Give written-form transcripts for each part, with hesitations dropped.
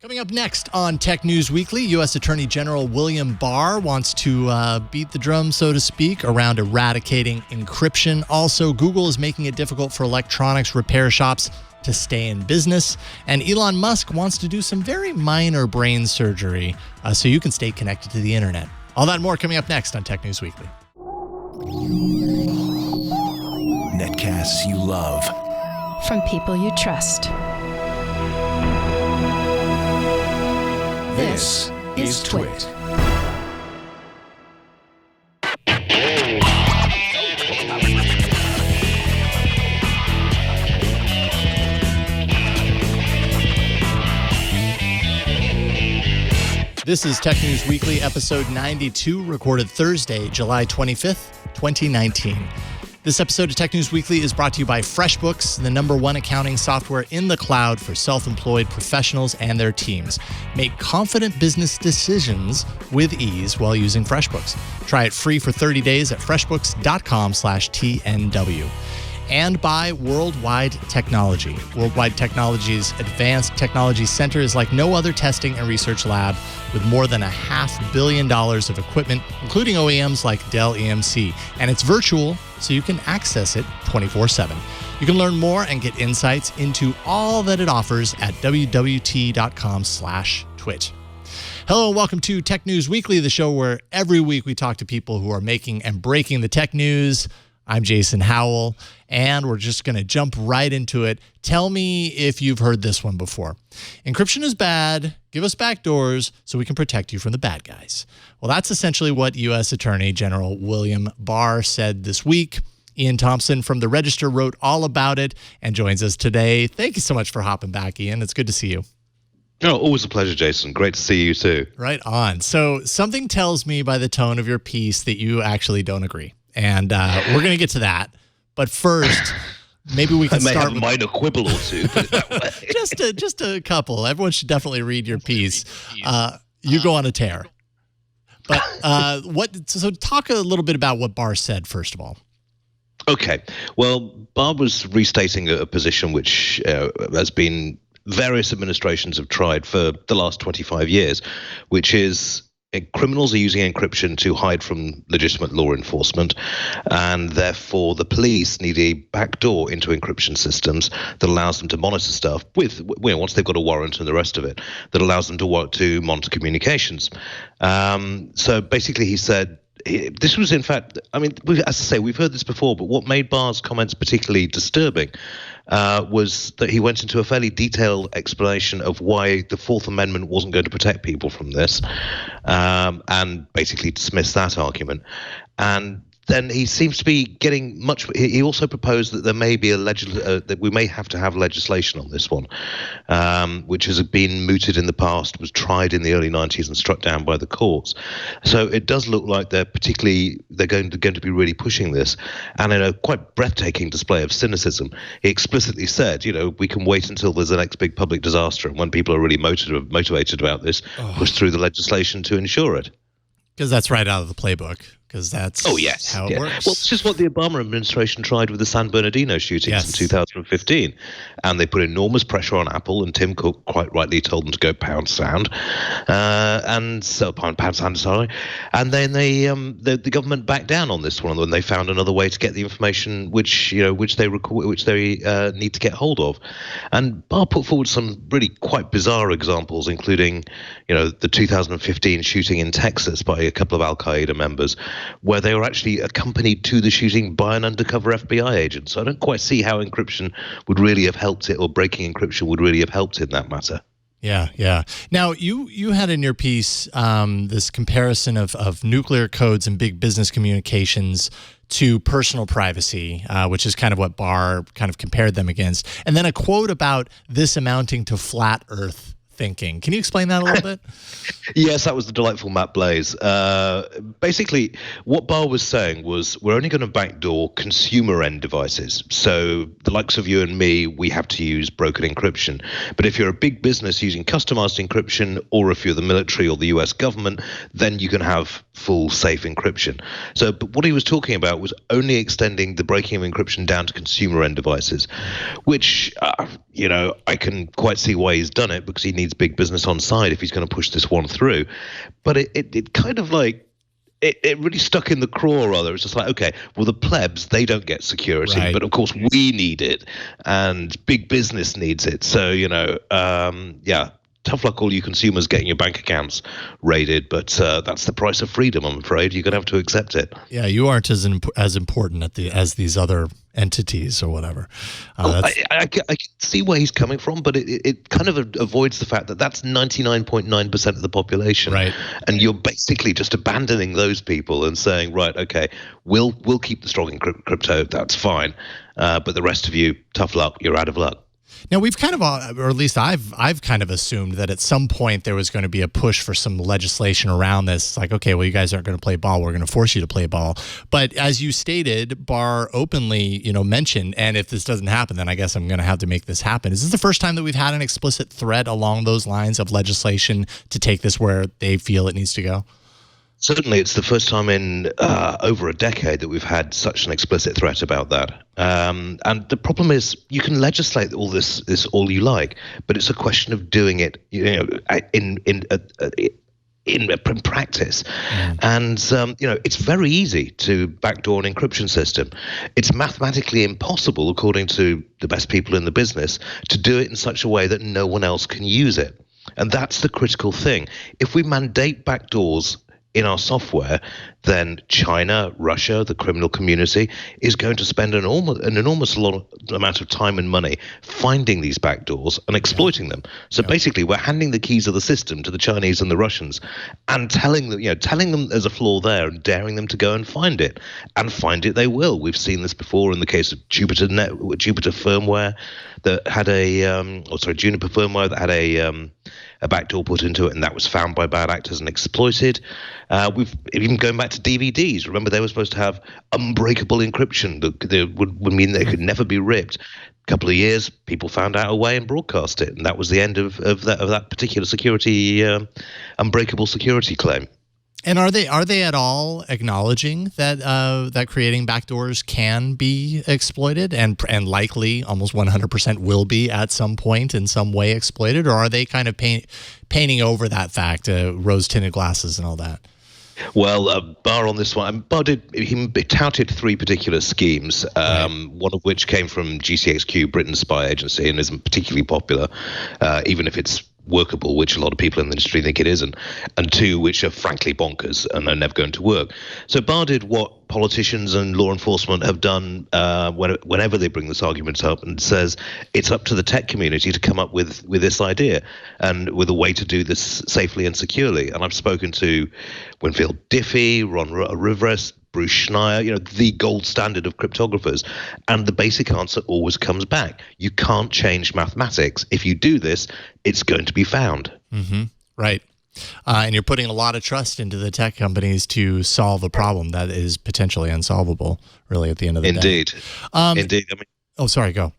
Coming up next on Tech News Weekly, U.S. Attorney General William Barr wants to beat the drum, so to speak, around eradicating encryption. Also, Google is making it difficult for electronics repair shops to stay in business. And Elon Musk wants to do some very minor brain surgery so you can stay connected to the internet. All that and more coming up next on Tech News Weekly. Netcasts you love. From people you trust. This is Twit. This is Tech News Weekly, episode 92, recorded Thursday, July 25th, 2019. This episode of Tech News Weekly is brought to you by FreshBooks, the #1 accounting software in the cloud for self-employed professionals and their teams. Make confident business decisions with ease while using FreshBooks. Try it free for 30 days at freshbooks.com/TNW. And by Worldwide Technology. Worldwide Technology's Advanced Technology Center is like no other testing and research lab with more than $500 million of equipment, including OEMs like Dell EMC. And it's virtual, so you can access it 24/7. You can learn more and get insights into all that it offers at wwt.com/twit. Hello and welcome to Tech News Weekly, the show where every week we talk to people who are making and breaking the tech news. I'm Jason Howell, and we're just going to jump right into it. Tell me if you've heard this one before. Encryption is bad. Give us backdoors so we can protect you from the bad guys. Well, that's essentially what U.S. Attorney General William Barr said this week. Iain Thomson from The Register wrote all about it and joins us today. Thank you so much for hopping back, Iain. It's good to see you. Oh, always a pleasure, Jason. Great to see you too. Right on. So something tells me by the tone of your piece that you actually don't agree. And we're going to get to that. But first, maybe we can start have a minor quibble or two, put it that way. just a couple. Everyone should definitely read your piece. You go on a tear. But so talk a little bit about what Barr said, first of all. Okay. Well, Barr was restating a position which has been various administrations have tried for the last 25 years, which is criminals are using encryption to hide from legitimate law enforcement, and therefore the police need a backdoor into encryption systems that allows them to monitor stuff with, once they've got a warrant and the rest of it, that allows them to monitor communications. So basically he said, this was, in fact, I mean, as I say, we've heard this before, but what made Barr's comments particularly disturbing was that he went into a fairly detailed explanation of why the Fourth Amendment wasn't going to protect people from this, and basically dismissed that argument. And then he seems to be getting much. He also proposed that there may be that we may have to have legislation on this one, which has been mooted in the past, was tried in the early 90s and struck down by the courts. So it does look like they're going to be really pushing this, and in a quite breathtaking display of cynicism, he explicitly said, we can wait until there's the next big public disaster, and when people are really motivated about this, push through the legislation to ensure it. Because that's right out of the playbook. Because that's how it works. Well, this is what the Obama administration tried with the San Bernardino shootings in 2015. And they put enormous pressure on Apple, and Tim Cook quite rightly told them to go pound sand. And then the government backed down on this one when they found another way to get the information which they need to get hold of. And Barr put forward some really quite bizarre examples, including, the 2015 shooting in Texas by a couple of Al-Qaeda members, where they were actually accompanied to the shooting by an undercover FBI agent. So I don't quite see how encryption would really have helped it, or breaking encryption would really have helped in that matter. Yeah. Now, you had in your piece this comparison of nuclear codes and big business communications to personal privacy, which is kind of what Barr kind of compared them against. And then a quote about this amounting to flat Earth thinking. Can you explain that a little bit? Yes, that was the delightful Matt Blaze. Basically, what Barr was saying was we're only going to backdoor consumer end devices. So the likes of you and me, we have to use broken encryption. But if you're a big business using customized encryption, or if you're the military or the US government, then you can have full safe encryption. So, but what he was talking about was only extending the breaking of encryption down to consumer end devices, which, I can quite see why he's done it, because he needs needs big business on side if he's going to push this one through. But it kind of like, it really stuck in the craw, rather. It's just like, okay, well, the plebs, they don't get security, Right. but of course we need it, and big business needs it. So, yeah, tough luck all you consumers getting your bank accounts raided, but that's the price of freedom, I'm afraid. You're going to have to accept it. Yeah, you aren't as important as these other entities or whatever. I can see where he's coming from, but it kind of avoids the fact that that's 99.9% of the population. Right. And you're basically just abandoning those people and saying, right, okay, we'll keep the strong in crypto, that's fine. But the rest of you, tough luck, you're out of luck. Now, we've kind of, or at least I've kind of assumed that at some point there was going to be a push for some legislation around this. It's like, okay, well, you guys aren't going to play ball. We're going to force you to play ball. But as you stated, Barr openly, mentioned, and if this doesn't happen, then I guess I'm going to have to make this happen. Is this the first time that we've had an explicit threat along those lines of legislation to take this where they feel it needs to go? Certainly, it's the first time in over a decade that we've had such an explicit threat about that. And the problem is, you can legislate all this all you like, but it's a question of doing it, in practice. And it's very easy to backdoor an encryption system. It's mathematically impossible, according to the best people in the business, to do it in such a way that no one else can use it. And that's the critical thing. If we mandate backdoors in our software, then China, Russia, the criminal community is going to spend an enormous amount of time and money finding these backdoors and exploiting them. So basically, we're handing the keys of the system to the Chinese and the Russians, and telling them there's a flaw there and daring them to go and find it. And find it they will. We've seen this before in the case of Juniper firmware that had Juniper firmware that had a backdoor put into it, and that was found by bad actors and exploited. We've even going back to DVDs. Remember, they were supposed to have unbreakable encryption that would mean they could never be ripped. A couple of years, people found out a way and broadcast it, and that was the end of that particular security unbreakable security claim. And are they at all acknowledging that creating backdoors can be exploited and likely almost 100% will be at some point in some way exploited, or are they kind of painting over that fact, rose-tinted glasses and all that? Well, Barr on this one, he touted three particular schemes, one of which came from GCHQ, Britain's spy agency, and isn't particularly popular, even if it's workable, which a lot of people in the industry think it isn't, and two, which are frankly bonkers and are never going to work. So Barr did what politicians and law enforcement have done whenever they bring this argument up, and says it's up to the tech community to come up with this idea and with a way to do this safely and securely. And I've spoken to Winfield Diffie, Ron Rivers, Bruce Schneier, the gold standard of cryptographers. And the basic answer always comes back. You can't change mathematics. If you do this, it's going to be found. Mm-hmm. Right. And you're putting a lot of trust into the tech companies to solve a problem that is potentially unsolvable, really, at the end of the day. Indeed. Oh, sorry, go.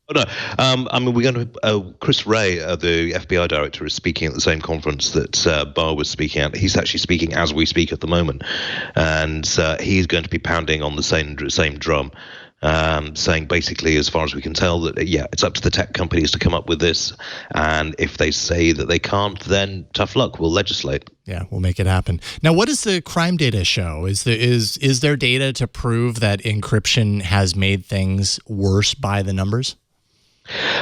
Oh, no. We're going to. Chris Wray, the FBI director, is speaking at the same conference that Barr was speaking at. He's actually speaking as we speak at the moment, and he's going to be pounding on the same drum, saying basically, as far as we can tell, that it's up to the tech companies to come up with this, and if they say that they can't, then tough luck. We'll legislate. Yeah, we'll make it happen. Now, what does the crime data show? Is there data to prove that encryption has made things worse by the numbers?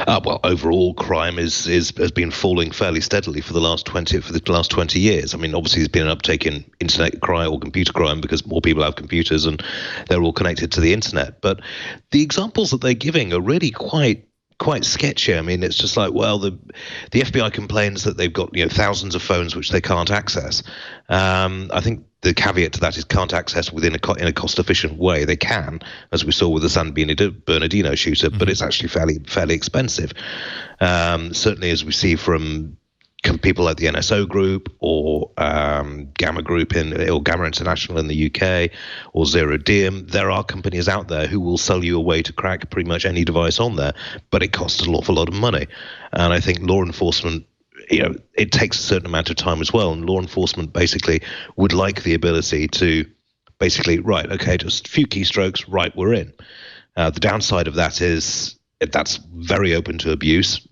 Well, overall, crime has been falling fairly steadily for the last 20 years. I mean, obviously, there's been an uptake in internet crime or computer crime because more people have computers and they're all connected to the internet. But the examples that they're giving are really quite sketchy. I mean, it's just like, well, the FBI complains that they've got thousands of phones which they can't access. I think the caveat to that is can't access in a cost-efficient way. They can, as we saw with the San Bernardino shooter, but it's actually fairly expensive. Certainly, as we see from people like the NSO Group or Gamma Group or Gamma International in the UK or Zero Diem, there are companies out there who will sell you a way to crack pretty much any device on there, but it costs an awful lot of money. And I think law enforcement, it takes a certain amount of time as well, and law enforcement basically would like the ability to basically, right, okay, just a few keystrokes, right, we're in. The downside of that is that's very open to abuse.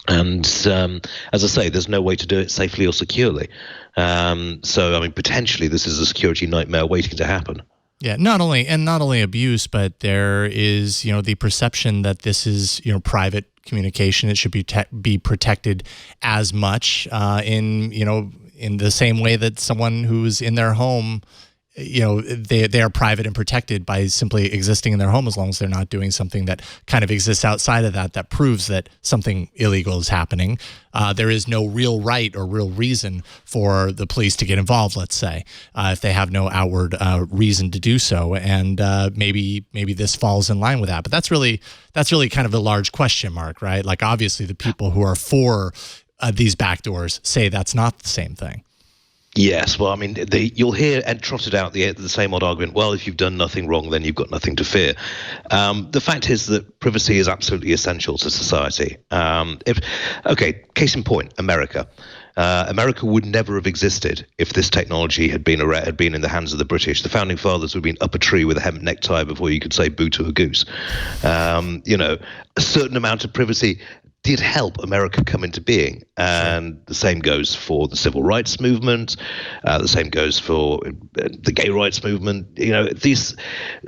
And as I say, there's no way to do it safely or securely. So, I mean, potentially this is a security nightmare waiting to happen. Yeah, not only abuse, but there is, the perception that this is, private communication. It should be protected as much in the same way that someone who's in their home, they are private and protected by simply existing in their home, as long as they're not doing something that kind of exists outside of that proves that something illegal is happening. There is no real right or real reason for the police to get involved, let's say, if they have no outward reason to do so. And maybe this falls in line with that. But that's really kind of a large question mark, right? Like, obviously the people who are for these backdoors say that's not the same thing. Yes, well, I mean, you'll hear and trotted out the same old argument. Well, if you've done nothing wrong, then you've got nothing to fear. The fact is that privacy is absolutely essential to society. Case in point, America. America would never have existed if this technology had been in the hands of the British. The founding fathers would have been up a tree with a hemp necktie before you could say boo to a goose. A certain amount of privacy did help America come into being. And the same goes for the civil rights movement. The same goes for the gay rights movement. These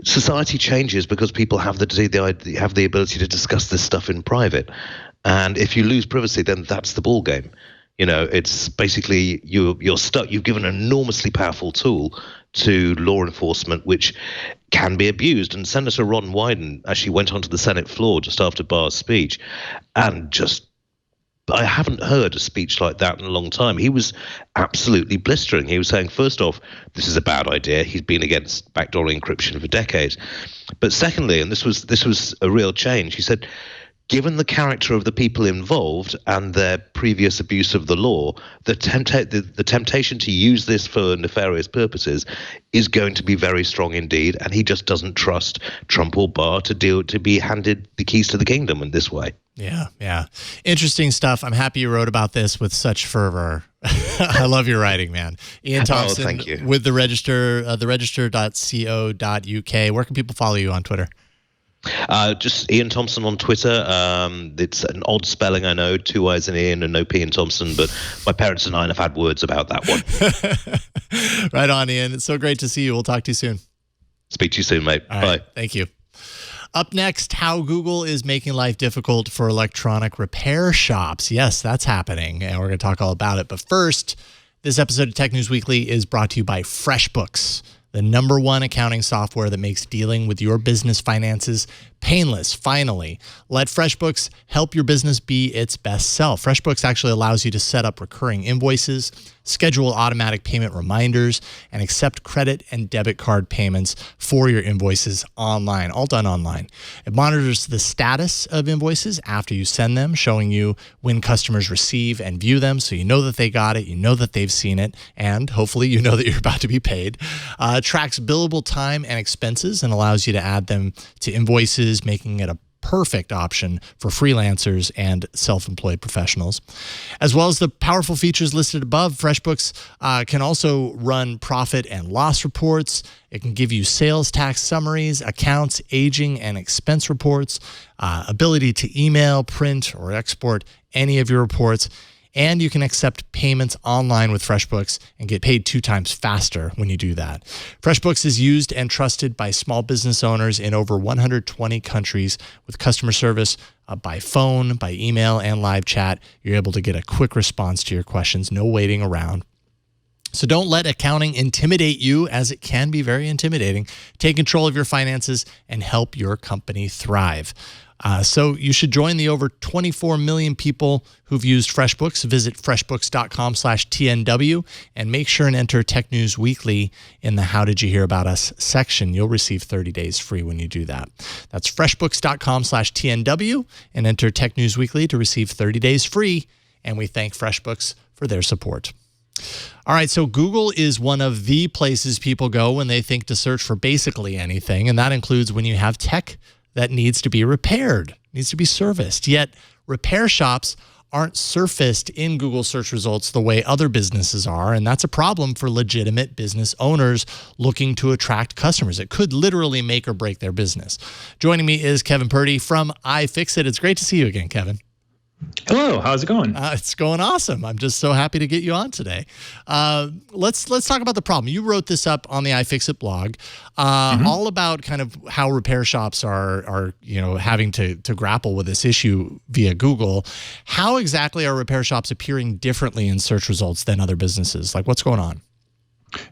society changes because people have the ability to discuss this stuff in private. And if you lose privacy, then that's the ball game. It's basically you're stuck. You've given an enormously powerful tool to law enforcement, which can be abused. And Senator Ron Wyden actually went onto the Senate floor just after Barr's speech, and I haven't heard a speech like that in a long time. He was absolutely blistering. He was saying, first off, this is a bad idea. He's been against backdoor encryption for decades. But secondly, and this was a real change, he said, given the character of the people involved and their previous abuse of the law, the temptation to use this for nefarious purposes is going to be very strong indeed. And he just doesn't trust Trump or Barr to be handed the keys to the kingdom in this way. Yeah. Interesting stuff. I'm happy you wrote about this with such fervor. I love your writing, man. Iain Thomson, thank you. With the Register, theregister.co.uk. Where can people follow you on Twitter? Just Iain Thomson on Twitter. It's an odd spelling, I know, 2 I's in Ian and no P in Thomson, but my parents and I have had words about that one. Right on, Ian. It's so great to see you. We'll talk to you soon. Speak to you soon, mate. All Bye. Right, thank you. Up next, how Google is making life difficult for electronic repair shops. Yes, that's happening, and we're going to talk all about it. But first, this episode of Tech News Weekly is brought to you by FreshBooks, the #1 accounting software that makes dealing with your business finances painless. Finally, let FreshBooks help your business be its best self. FreshBooks actually allows you to set up recurring invoices, schedule automatic payment reminders, and accept credit and debit card payments for your invoices online, all done online. It monitors the status of invoices after you send them, showing you when customers receive and view them, so you know that they got it, you know that they've seen it, and hopefully you know that you're about to be paid. Tracks billable time and expenses and allows you to add them to invoices, making it a perfect option for freelancers and self-employed professionals. As well as the powerful features listed above, FreshBooks can also run profit and loss reports. It can give you sales tax summaries, accounts, aging, and expense reports, ability to email, print, or export any of your reports. And you can accept payments online with FreshBooks and get paid 2 times faster when you do that. FreshBooks is used and trusted by small business owners in over 120 countries with customer service by phone, by email, and live chat. You're able to get a quick response to your questions, no waiting around. So don't let accounting intimidate you, as it can be very intimidating. Take control of your finances and help your company thrive. So you should join the over 24 million people who've used FreshBooks. Visit freshbooks.com/TNW and make sure and enter Tech News Weekly in the How Did You Hear About Us section. You'll receive 30 days free when you do that. That's freshbooks.com/TNW and enter Tech News Weekly to receive 30 days free. And we thank FreshBooks for their support. All right, so Google is one of the places people go when they think to search for basically anything, and that includes when you have tech that needs to be repaired, needs to be serviced. Yet repair shops aren't surfaced in Google search results the way other businesses are, and that's a problem for legitimate business owners looking to attract customers. It could literally make or break their business. Joining me is Kevin Purdy from iFixit. It's great to see you again, Kevin. Hello, how's it going? It's going awesome. I'm just so happy to get you on today. Let's talk about the problem. You wrote this up on the iFixit blog, all about kind of how repair shops are having to grapple with this issue via Google. How exactly are repair shops appearing differently in search results than other businesses? Like, what's going on?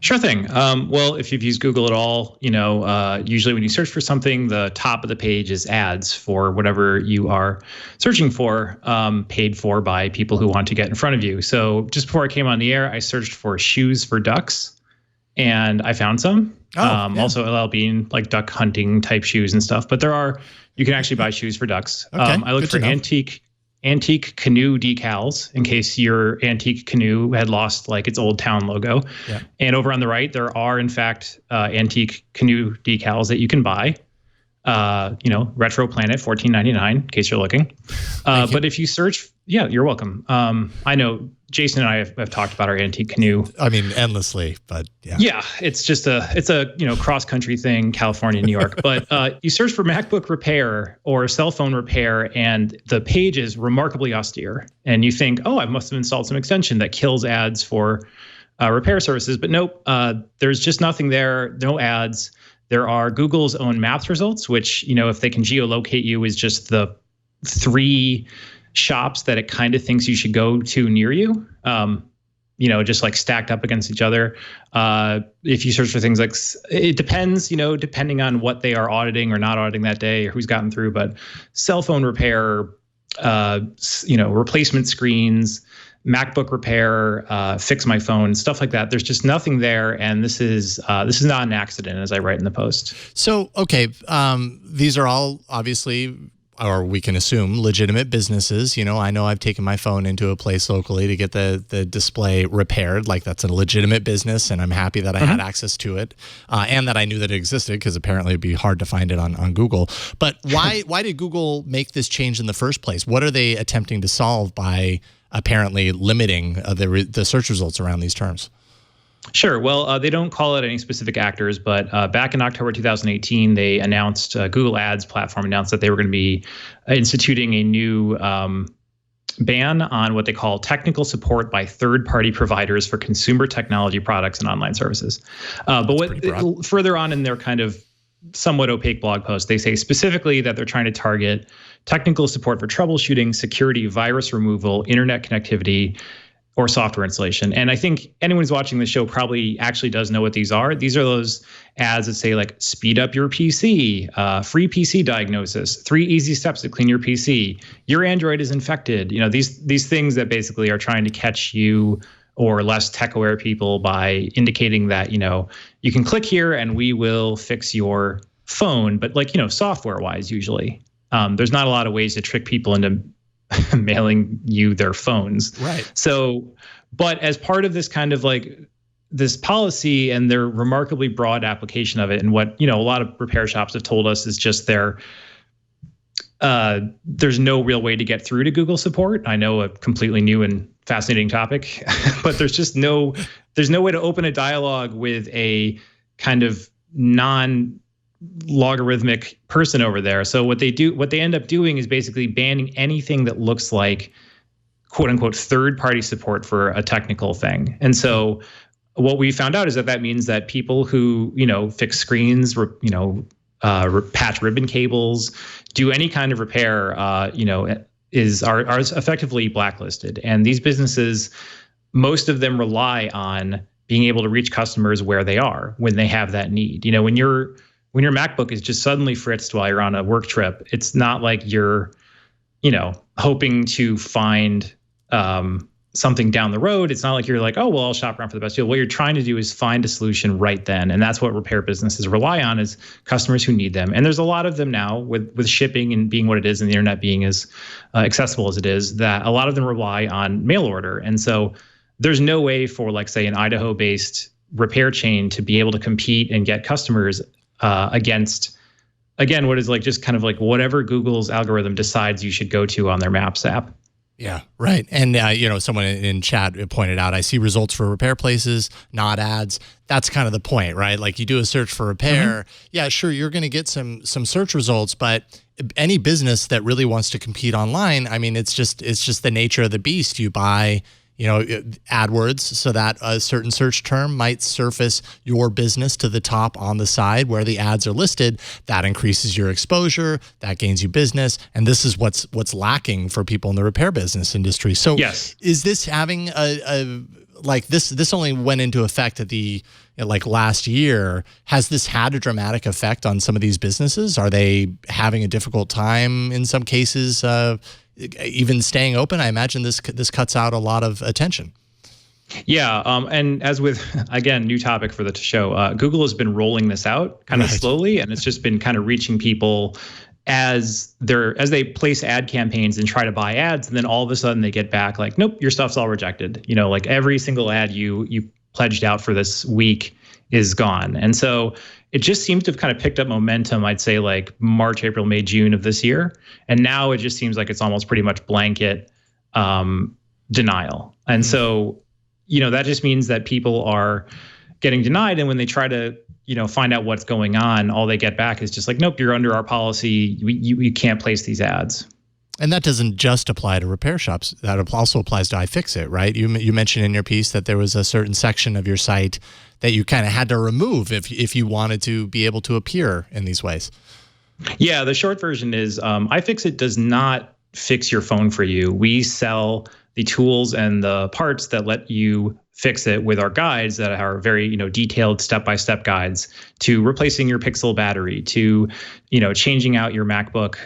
Sure thing. Well, if you've used Google at all, usually when you search for something, the top of the page is ads for whatever you are searching for, paid for by people who want to get in front of you. So just before I came on the air, I searched for shoes for ducks, and I found some. Also LL Bean, like duck hunting type shoes and stuff. But you can actually buy shoes for ducks. Okay, I looked for antique canoe decals in case your antique canoe had lost like its old town logo. Yeah. And over on the right, there are in fact antique canoe decals that you can buy. Retro Planet, $14.99 in case you're looking. But if you search, yeah, you're welcome. I know Jason and I have talked about our antique canoe. I mean, endlessly, but yeah. Yeah, it's just a cross country thing, California, New York. But you search for MacBook repair or cell phone repair, and the page is remarkably austere. And you think, oh, I must have installed some extension that kills ads for repair services. But nope, there's just nothing there. No ads. There are Google's own maps results, which, if they can geolocate you, is just the 3 shops that it kind of thinks you should go to near you, just like stacked up against each other. If you search for things like, it depends, depending on what they are auditing or not auditing that day or who's gotten through, but cell phone repair, replacement screens, MacBook repair, fix my phone, stuff like that. There's just nothing there, and this is not an accident, as I write in the post. So, okay, these are all obviously, or we can assume, legitimate businesses. I know I've taken my phone into a place locally to get the display repaired. Like, that's a legitimate business, and I'm happy that I had access to it, and that I knew that it existed, because apparently it'd be hard to find it on Google. But why did Google make this change in the first place? What are they attempting to solve by apparently limiting the search results around these terms? Sure. Well, they don't call it any specific actors, but back in October 2018, they announced, Google Ads platform announced that they were going to be instituting a new ban on what they call technical support by third-party providers for consumer technology products and online services. But further on in their kind of somewhat opaque blog post, they say specifically that they're trying to target technical support for troubleshooting, security, virus removal, internet connectivity, or software installation. And I think anyone who's watching the show probably actually does know what these are. These are those ads that say like, speed up your PC, free PC diagnosis, 3 easy steps to clean your PC, your Android is infected. These things that basically are trying to catch you or less tech-aware people by indicating that, you can click here and we will fix your phone, but software-wise usually. There's not a lot of ways to trick people into mailing you their phones. Right. So, but as part of this kind of like this policy and their remarkably broad application of it, and what, a lot of repair shops have told us is just there's no real way to get through to Google support. I know, a completely new and fascinating topic, but there's no way to open a dialogue with a kind of non-logarithmic person over there. So what they end up doing is basically banning anything that looks like quote unquote third-party support for a technical thing. And so what we found out is that means that people who, fix screens, patch ribbon cables, do any kind of repair, are effectively blacklisted. And these businesses, most of them rely on being able to reach customers where they are when they have that need. When your MacBook is just suddenly fritzed while you're on a work trip, it's not like you're, hoping to find something down the road. It's not like you're like, oh, well, I'll shop around for the best deal. What you're trying to do is find a solution right then. And that's what repair businesses rely on, is customers who need them. And there's a lot of them now with shipping and being what it is and the internet being as accessible as it is, that a lot of them rely on mail order. And so there's no way for, like, say, an Idaho-based repair chain to be able to compete and get customers against, again, what is like just kind of like whatever Google's algorithm decides you should go to on their Maps app. Yeah, right. And, someone in chat pointed out, I see results for repair places, not ads. That's kind of the point, right? Like you do a search for repair. Yeah, sure, you're going to get some search results, but any business that really wants to compete online, I mean, it's just the nature of the beast. You buy, AdWords so that a certain search term might surface your business to the top on the side where the ads are listed. That increases your exposure, that gains you business, and this is what's lacking for people in the repair business industry. So yes. Is this having this only went into effect at the last year? Has this had a dramatic effect on some of these businesses? Are they having a difficult time in some cases even staying open? I imagine this cuts out a lot of attention. Yeah, and as with, again, new topic for the show, Google has been rolling this out kind of slowly, and it's just been kind of reaching people as they place ad campaigns and try to buy ads, and then all of a sudden they get back like, nope, your stuff's all rejected. Like every single ad you pledged out for this week is gone. And so it just seems to have kind of picked up momentum, I'd say like March, April, May, June of this year. And now it just seems like it's almost pretty much blanket denial. And so, that just means that people are getting denied. And when they try to, find out what's going on, all they get back is just like, nope, you're under our policy. You can't place these ads. And that doesn't just apply to repair shops. That also applies to iFixit, right? You mentioned in your piece that there was a certain section of your site that you kind of had to remove if you wanted to be able to appear in these ways. Yeah, the short version is iFixit does not fix your phone for you. We sell the tools and the parts that let you fix it with our guides that are very, detailed step-by-step guides to replacing your Pixel battery, to, changing out your MacBook,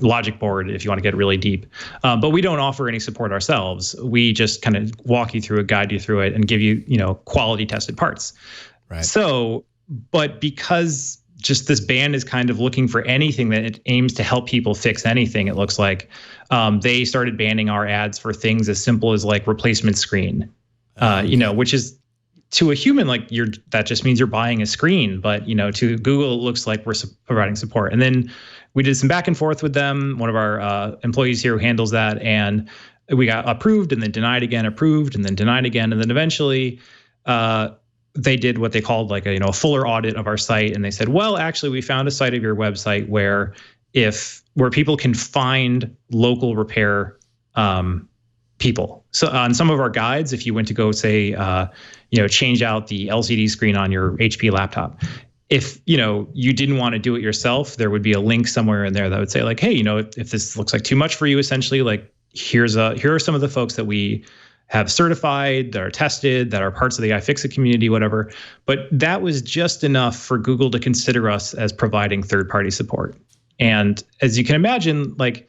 logic board if you want to get really deep. But we don't offer any support ourselves. We just kind of walk you through it, guide you through it, and give you, quality tested parts. Right. So, but because just this ban is kind of looking for anything that it aims to help people fix anything, it looks like, they started banning our ads for things as simple as like replacement screen. Which is to a human, that just means you're buying a screen. But, to Google, it looks like we're providing support. And then we did some back and forth with them. One of our employees here who handles that. And we got approved and then denied again, approved and then denied again. And then eventually they did what they called like a fuller audit of our site. And they said, well, actually, we found a site of your website where people can find local repair people. So on some of our guides, if you went to go say, change out the LCD screen on your HP laptop, if, you didn't want to do it yourself, there would be a link somewhere in there that would say like, hey, if this looks like too much for you, essentially, like here are some of the folks that we have certified, that are tested, that are parts of the iFixit community, whatever. But that was just enough for Google to consider us as providing third-party support. And as you can imagine, like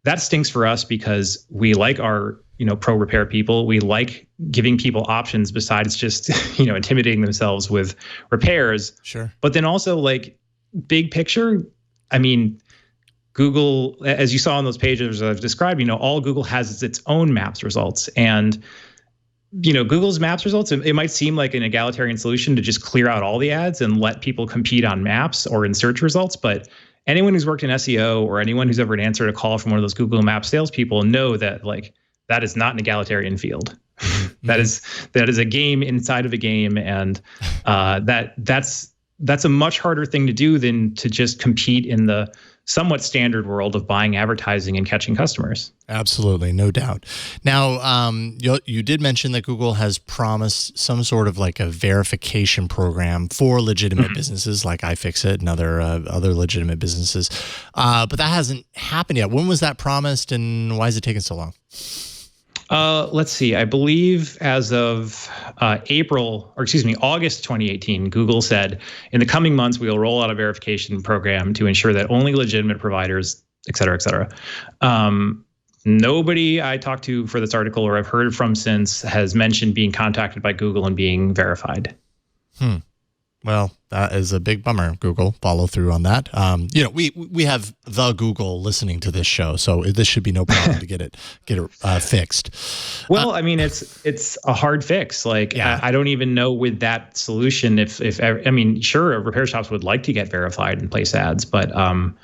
that stinks for us because we like our pro repair people. We like giving people options besides just, intimidating themselves with repairs. Sure. But then also like big picture, I mean, Google, as you saw on those pages I've described, all Google has is its own maps results. And, Google's maps results, it might seem like an egalitarian solution to just clear out all the ads and let people compete on maps or in search results. But anyone who's worked in SEO or anyone who's ever answered a call from one of those Google Maps salespeople know that like, that is not an egalitarian field. That is a game inside of a game, and that's a much harder thing to do than to just compete in the somewhat standard world of buying advertising and catching customers. Absolutely, no doubt. Now, you did mention that Google has promised some sort of like a verification program for legitimate businesses like iFixit and other legitimate businesses, but that hasn't happened yet. When was that promised, and why is it taking so long? Let's see. I believe as of August 2018, Google said, in the coming months, we will roll out a verification program to ensure that only legitimate providers, et cetera, et cetera. Nobody I talked to for this article or I've heard from since has mentioned being contacted by Google and being verified. Well, that is a big bummer. Google, follow through on that. We have the Google listening to this show, so this should be no problem to get it fixed. Well, I mean, it's a hard fix. Like, yeah. I don't even know with that solution if sure, repair shops would like to get verified and place ads, but I'm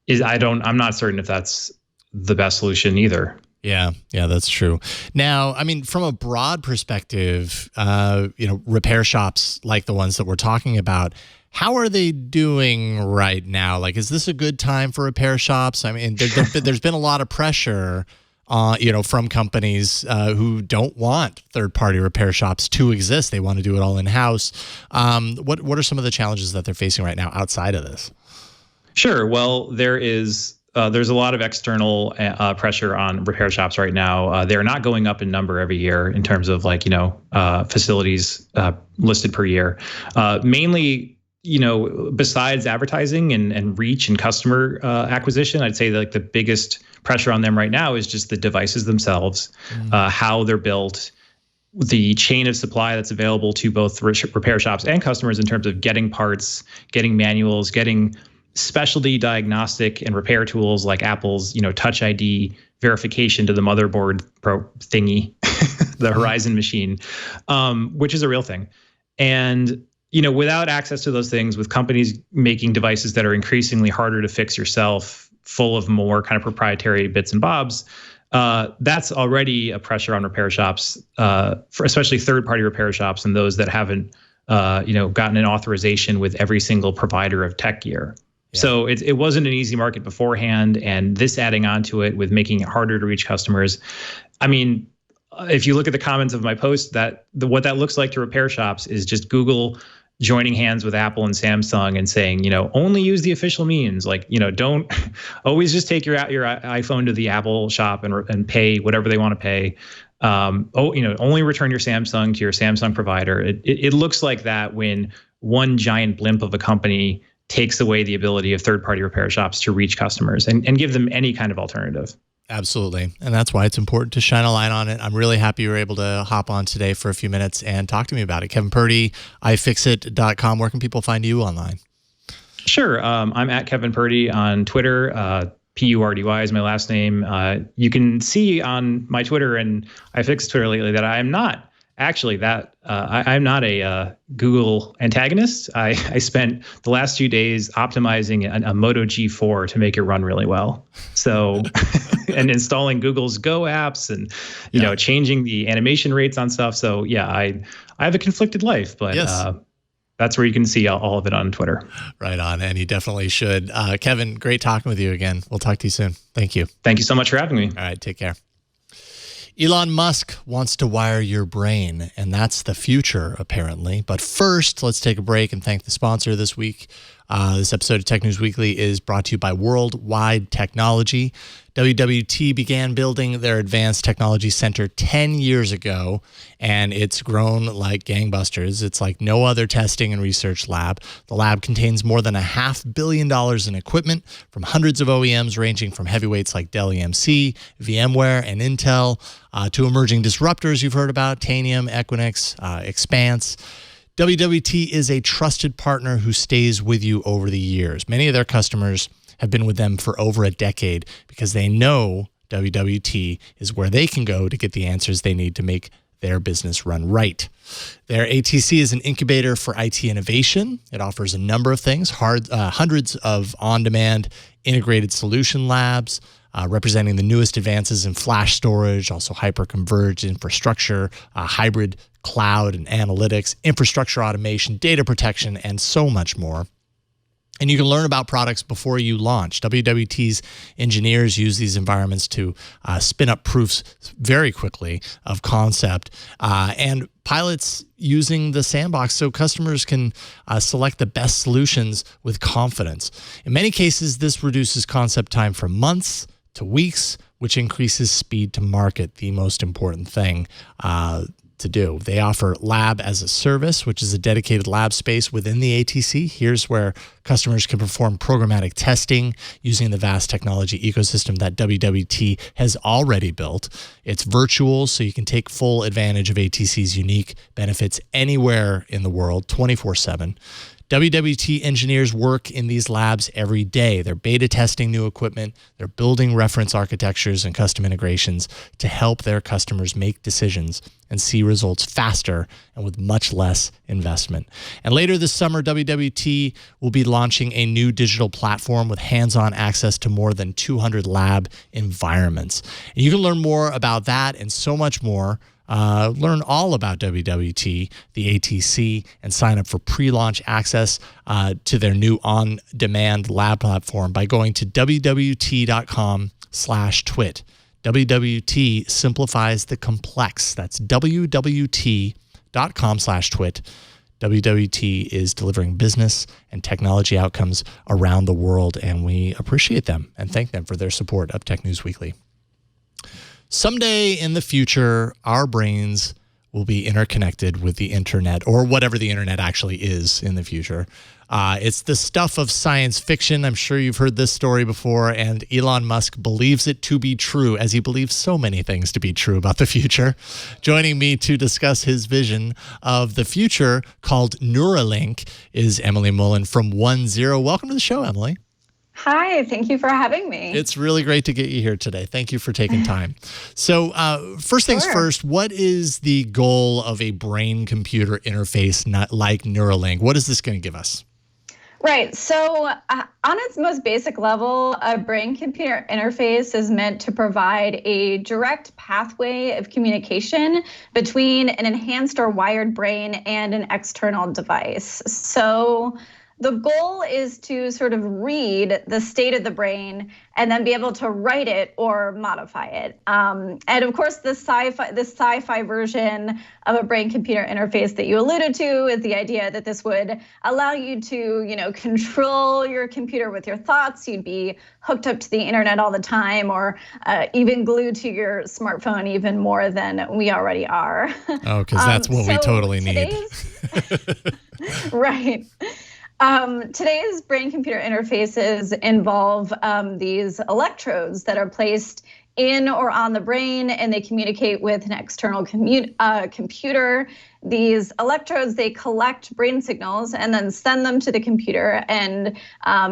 not certain if that's the best solution either. Yeah, that's true. Now, I mean, from a broad perspective, repair shops like the ones that we're talking about, how are they doing right now? Like, is this a good time for repair shops? I mean, there's been a lot of pressure, from companies who don't want third-party repair shops to exist. They want to do it all in-house. What are some of the challenges that they're facing right now outside of this? Sure. Well, there's a lot of external pressure on repair shops right now. They're not going up in number every year in terms of facilities listed per year. Mainly, besides advertising and reach and customer acquisition, I'd say that the biggest pressure on them right now is just the devices themselves, how they're built, the chain of supply that's available to both repair shops and customers in terms of getting parts, getting manuals, getting specialty diagnostic and repair tools like Apple's, Touch ID verification to the motherboard thingy, the Horizon machine, which is a real thing. And without access to those things, with companies making devices that are increasingly harder to fix yourself, full of more kind of proprietary bits and bobs, that's already a pressure on repair shops, for especially third-party repair shops and those that haven't, gotten an authorization with every single provider of tech gear. Yeah. So it wasn't an easy market beforehand, and this adding on to it with making it harder to reach customers. I mean, if you look at the comments of my post, what that looks like to repair shops is just Google joining hands with Apple and Samsung and saying, only use the official means. Don't always just take your iPhone to the Apple shop and pay whatever they want to pay. Only return your Samsung to your Samsung provider. It looks like that when one giant blimp of a company takes away the ability of third-party repair shops to reach customers and give them any kind of alternative. Absolutely. And that's why it's important to shine a light on it. I'm really happy you were able to hop on today for a few minutes and talk to me about it. Kevin Purdy, iFixit.com. Where can people find you online? Sure. I'm at Kevin Purdy on Twitter. Purdy is my last name. You can see on my Twitter and iFixit Twitter lately that I am not actually I'm not a Google antagonist. I spent the last few days optimizing a Moto G4 to make it run really well. So, and installing Google's Go apps and, changing the animation rates on stuff. So yeah, I have a conflicted life, but yes. That's where you can see all of it on Twitter. Right on. And you definitely should. Kevin, great talking with you again. We'll talk to you soon. Thank you. Thank you so much for having me. All right. Take care. Elon Musk wants to wire your brain, and that's the future, apparently. But first, let's take a break and thank the sponsor this week. This episode of Tech News Weekly is brought to you by Worldwide Technology. WWT began building their advanced technology center 10 years ago, and it's grown like gangbusters. It's like no other testing and research lab. The lab contains more than $500 million in equipment from hundreds of OEMs ranging from heavyweights like Dell EMC, VMware, and Intel, to emerging disruptors you've heard about, Tanium, Equinix, Expanse. WWT is a trusted partner who stays with you over the years. Many of their customers have been with them for over a decade because they know WWT is where they can go to get the answers they need to make their business run right. Their ATC is an incubator for IT innovation. It offers a number of things, hundreds of on-demand integrated solution labs, representing the newest advances in flash storage, also hyper-converged infrastructure, hybrid cloud and analytics, infrastructure automation, data protection, and so much more. And you can learn about products before you launch. WWT's engineers use these environments to spin up proofs very quickly of concept, and pilots using the sandbox so customers can select the best solutions with confidence. In many cases, this reduces concept time from months to weeks, which increases speed to market, the most important thing to do. They offer Lab as a Service, which is a dedicated lab space within the ATC. Here's where customers can perform programmatic testing using the vast technology ecosystem that WWT has already built. It's virtual, so you can take full advantage of ATC's unique benefits anywhere in the world, 24/7. WWT engineers work in these labs every day. They're beta testing new equipment. They're building reference architectures and custom integrations to help their customers make decisions and see results faster and with much less investment. And later this summer, WWT will be launching a new digital platform with hands-on access to more than 200 lab environments. And you can learn more about that and so much more. Learn all about WWT, the ATC, and sign up for pre-launch access to their new on-demand lab platform by going to wwt.com/twit. WWT simplifies the complex. That's wwt.com/twit. WWT is delivering business and technology outcomes around the world, and we appreciate them and thank them for their support of Tech News Weekly. Someday in the future, our brains will be interconnected with the internet, or whatever the internet actually is in the future. It's the stuff of science fiction. I'm sure you've heard this story before, and Elon Musk believes it to be true, as he believes so many things to be true about the future. Joining me to discuss his vision of the future, called Neuralink, is Emily Mullin from OneZero. Welcome to the show, Emily. Hi, thank you for having me. It's really great to get you here today. Thank you for taking time. So first things first, what is the goal of a brain-computer interface not like Neuralink? What is this going to give us? Right. So on its most basic level, a brain-computer interface is meant to provide a direct pathway of communication between an enhanced or wired brain and an external device. So the goal is to sort of read the state of the brain and then be able to write it or modify it. And of course, the sci-fi version of a brain-computer interface that you alluded to is the idea that this would allow you to, control your computer with your thoughts. You'd be hooked up to the internet all the time, or even glued to your smartphone even more than we already are. Oh, because that's what we totally need. Right. Today's brain-computer interfaces involve these electrodes that are placed in or on the brain, and they communicate with an external computer. These electrodes, they collect brain signals and then send them to the computer. And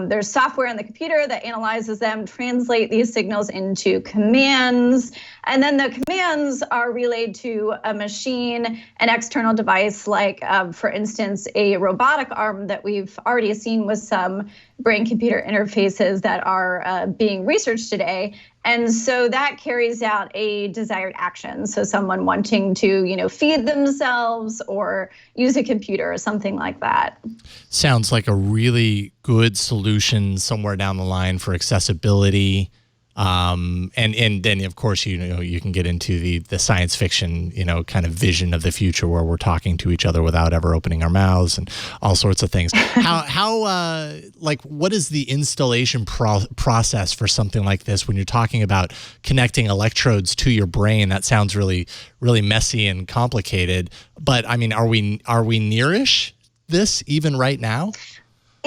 there's software in the computer that analyzes them, translate these signals into commands. And then the commands are relayed to a machine, an external device, like, for instance, a robotic arm that we've already seen with some brain-computer interfaces that are being researched today. And so that carries out a desired action. So someone wanting to, feed themselves or use a computer or something like that. Sounds like a really good solution somewhere down the line for accessibility. And then of course, you can get into the science fiction, kind of vision of the future where we're talking to each other without ever opening our mouths and all sorts of things. What is the installation process for something like this when you're talking about connecting electrodes to your brain? That sounds really, really messy and complicated. But I mean, are we nearish this even right now?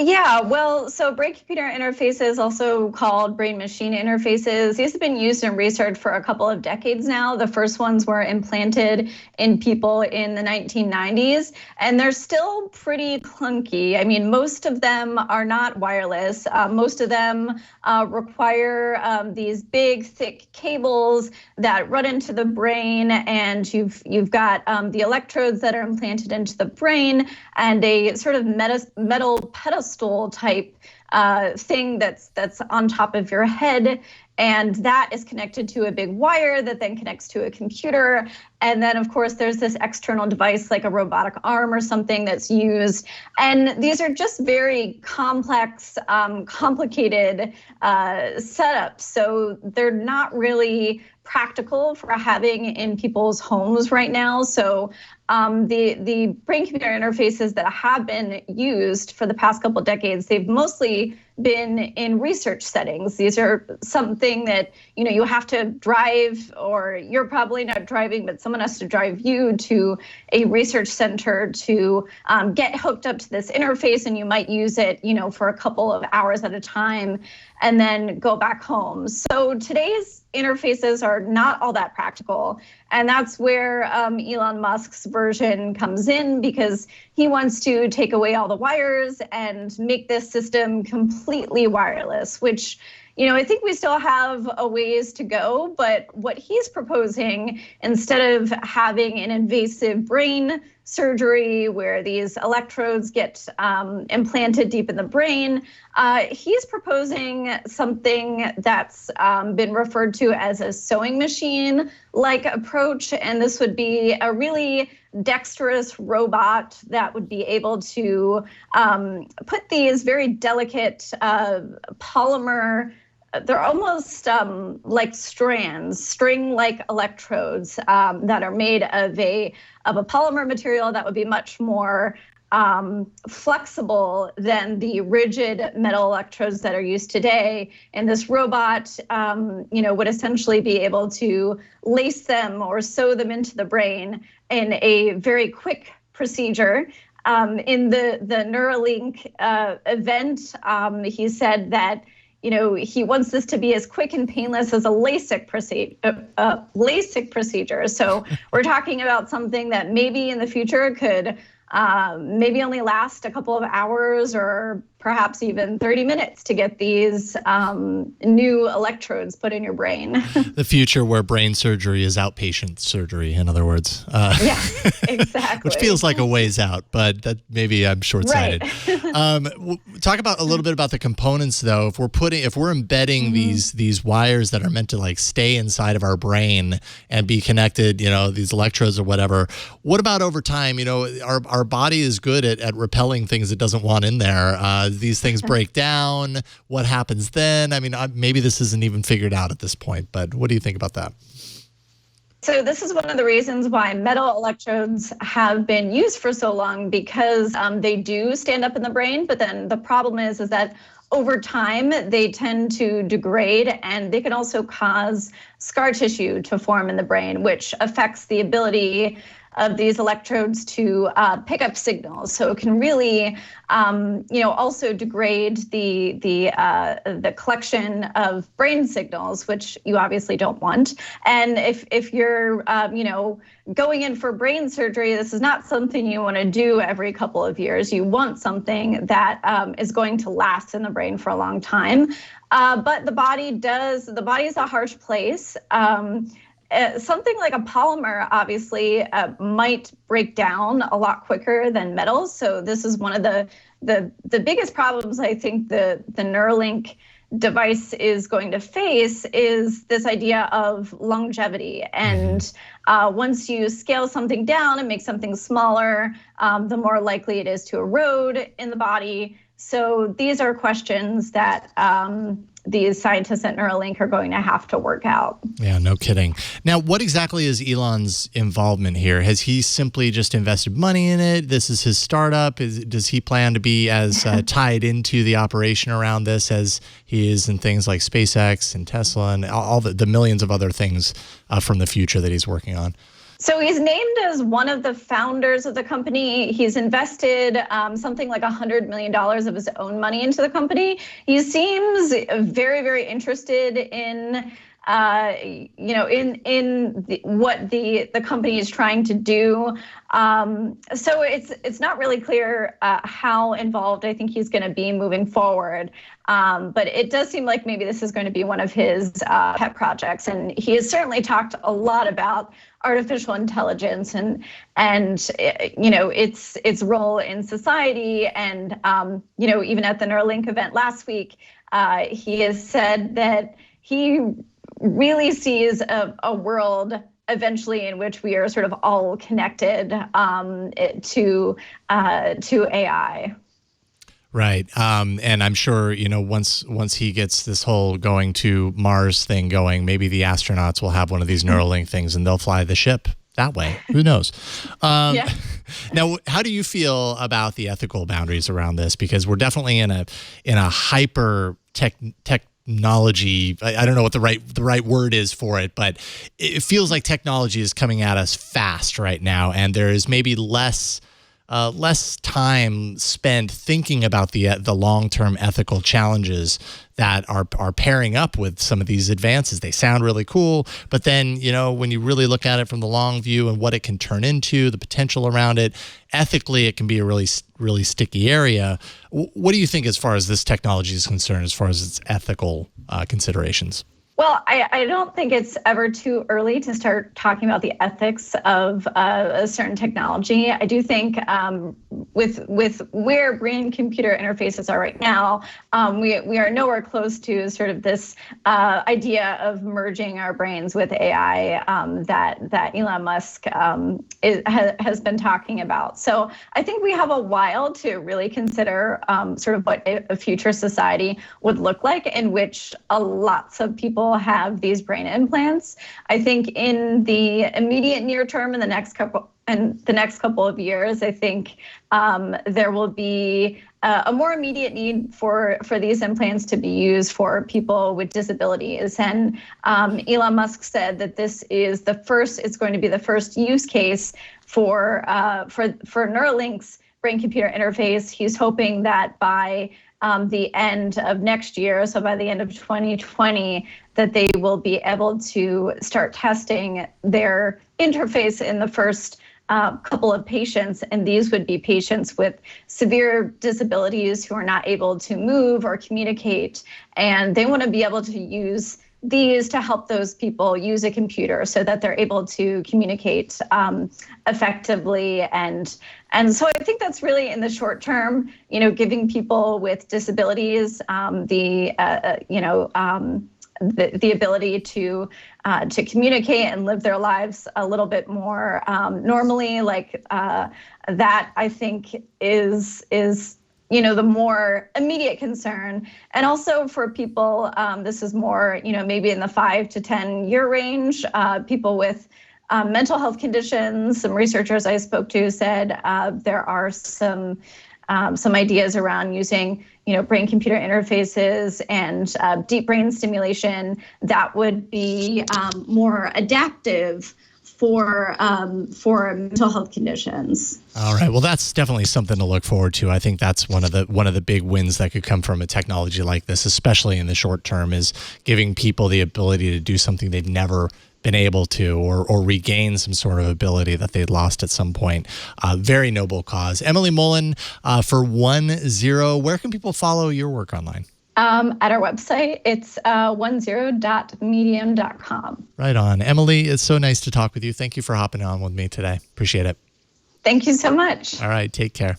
Yeah, well, so brain-computer interfaces, also called brain-machine interfaces, these have been used in research for a couple of decades now. The first ones were implanted in people in the 1990s, and they're still pretty clunky. I mean, most of them are not wireless. Most of them require these big, thick cables that run into the brain, and you've got the electrodes that are implanted into the brain, and a sort of metal pedestal type thing that's on top of your head, and that is connected to a big wire that then connects to a computer. And then of course there's this external device like a robotic arm or something that's used. And these are just very complex, complicated setups. So they're not really practical for having in people's homes right now. So the brain-computer interfaces that have been used for the past couple of decades, they've mostly been in research settings. These are something that, you have to drive, or you're probably not driving, but someone has to drive you to a research center to get hooked up to this interface, and you might use it, for a couple of hours at a time and then go back home. So today's interfaces are not all that practical. And that's where Elon Musk's version comes in, because he wants to take away all the wires and make this system completely wireless, which, I think we still have a ways to go. But what he's proposing, instead of having an invasive brain surgery where these electrodes get implanted deep in the brain, he's proposing something that's been referred to as a sewing machine-like approach. And this would be a really dexterous robot that would be able to put these very delicate polymer, they're almost like strands, string-like electrodes that are made of a polymer material that would be much more flexible than the rigid metal electrodes that are used today. And this robot, would essentially be able to lace them or sew them into the brain in a very quick procedure. In the Neuralink event, he said that he wants this to be as quick and painless as a LASIK procedure. So we're talking about something that maybe in the future could maybe only last a couple of hours or perhaps even 30 minutes to get these new electrodes put in your brain. The future where brain surgery is outpatient surgery, in other words. Yeah, exactly. Which feels like a ways out, but that maybe I'm short-sighted. Right. Talk about a little bit about the components, though. If we're embedding these wires that are meant to like stay inside of our brain and be connected, these electrodes or whatever. What about over time? Our body is good at repelling things it doesn't want in there. These things break down. What happens then? I mean, maybe this isn't even figured out at this point, but what do you think about that? So this is one of the reasons why metal electrodes have been used for so long, because they do stand up in the brain. But then the problem is that over time, they tend to degrade, and they can also cause scar tissue to form in the brain, which affects the ability of these electrodes to pick up signals. So it can really, also degrade the collection of brain signals, which you obviously don't want. And if you're, going in for brain surgery, this is not something you want to do every couple of years. You want something that is going to last in the brain for a long time. But the body is a harsh place. Something like a polymer obviously might break down a lot quicker than metals. So this is one of the biggest problems I think the Neuralink device is going to face, is this idea of longevity. And once you scale something down and make something smaller, the more likely it is to erode in the body. So these are questions that these scientists at Neuralink are going to have to work out. Yeah, no kidding. Now, what exactly is Elon's involvement here? Has he simply just invested money in it? This is his startup. Does he plan to be as tied into the operation around this as he is in things like SpaceX and Tesla and all the millions of other things from the future that he's working on? So he's named as one of the founders of the company. He's invested something like $100 million of his own money into the company. He seems very, very interested in what the company is trying to do. So it's not really clear how involved I think he's going to be moving forward. But it does seem like maybe this is going to be one of his pet projects. And he has certainly talked a lot about artificial intelligence and its role in society. And even at the Neuralink event last week, he has said that he really sees a world eventually in which we are sort of all connected to AI. Right. And I'm sure, once he gets this whole going to Mars thing going, maybe the astronauts will have one of these Neuralink things and they'll fly the ship that way. Who knows? Yeah. Now, how do you feel about the ethical boundaries around this? Because we're definitely in a hyper technology. I don't know what the right word is for it, but it feels like technology is coming at us fast right now, and there is maybe less less time spent thinking about the long-term ethical challenges that are pairing up with some of these advances. They sound really cool, but then, when you really look at it from the long view and what it can turn into, the potential around it, ethically, it can be a really, really sticky area. What do you think as far as this technology is concerned, as far as its ethical considerations? Well, I don't think it's ever too early to start talking about the ethics of a certain technology. I do think with where brain-computer interfaces are right now, we are nowhere close to sort of this idea of merging our brains with AI that Elon Musk has been talking about. So I think we have a while to really consider sort of what a future society would look like in which lots of people have these brain implants. I think in the immediate near term, in the next couple of years, I think there will be a more immediate need for these implants to be used for people with disabilities. And Elon Musk said that it's going to be the first use case for Neuralink's brain-computer interface. He's hoping that by the end of next year, so by the end of 2020, that they will be able to start testing their interface in the first couple of patients. And these would be patients with severe disabilities who are not able to move or communicate. And they want to be able to use these to help those people use a computer so that they're able to communicate effectively. And so I think that's really in the short term, giving people with disabilities the ability to communicate and live their lives a little bit more normally, like that I think is the more immediate concern. And also for people, this is more, maybe in the 5 to 10 year range, people with mental health conditions. Some researchers I spoke to said there are some ideas around using, brain-computer interfaces and deep brain stimulation that would be more adaptive for mental health conditions. All right. Well, that's definitely something to look forward to. I think that's one of the big wins that could come from a technology like this, especially in the short term, is giving people the ability to do something they've never been able to, or regain some sort of ability that they'd lost at some point. Very noble cause. Emily Mullin for OneZero. Where can people follow your work online? At our website, it's onezero.medium.com. Right on. Emily, it's so nice to talk with you. Thank you for hopping on with me today. Appreciate it. Thank you so much. All right. Take care.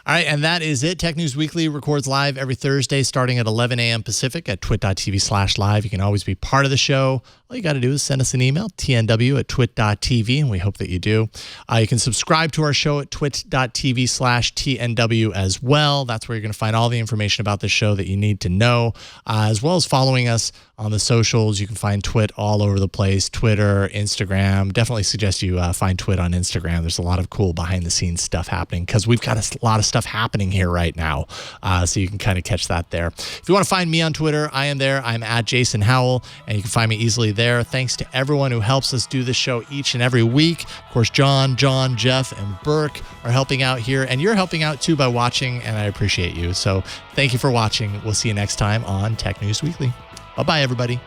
All right, and that is it. Tech News Weekly records live every Thursday starting at 11 a.m. Pacific at twit.tv/live. You can always be part of the show. All you got to do is send us an email, tnw@twit.tv, and we hope that you do. You can subscribe to our show at twit.tv/TNW as well. That's where you're going to find all the information about the show that you need to know, as well as following us on the socials. You can find Twit all over the place, Twitter, Instagram. Definitely suggest you find Twit on Instagram. There's a lot of cool behind-the-scenes stuff happening because we've got a lot of stuff happening here right now, so you can kind of catch that there. If you want to find me on Twitter, I am there. I'm at Jason Howell, and you can find me easily there. Thanks to everyone who helps us do this show each and every week. Of course, John, Jeff, and Burke are helping out here, and you're helping out too by watching, and I appreciate you. So thank you for watching. We'll see you next time on Tech News Weekly. Bye-bye, everybody.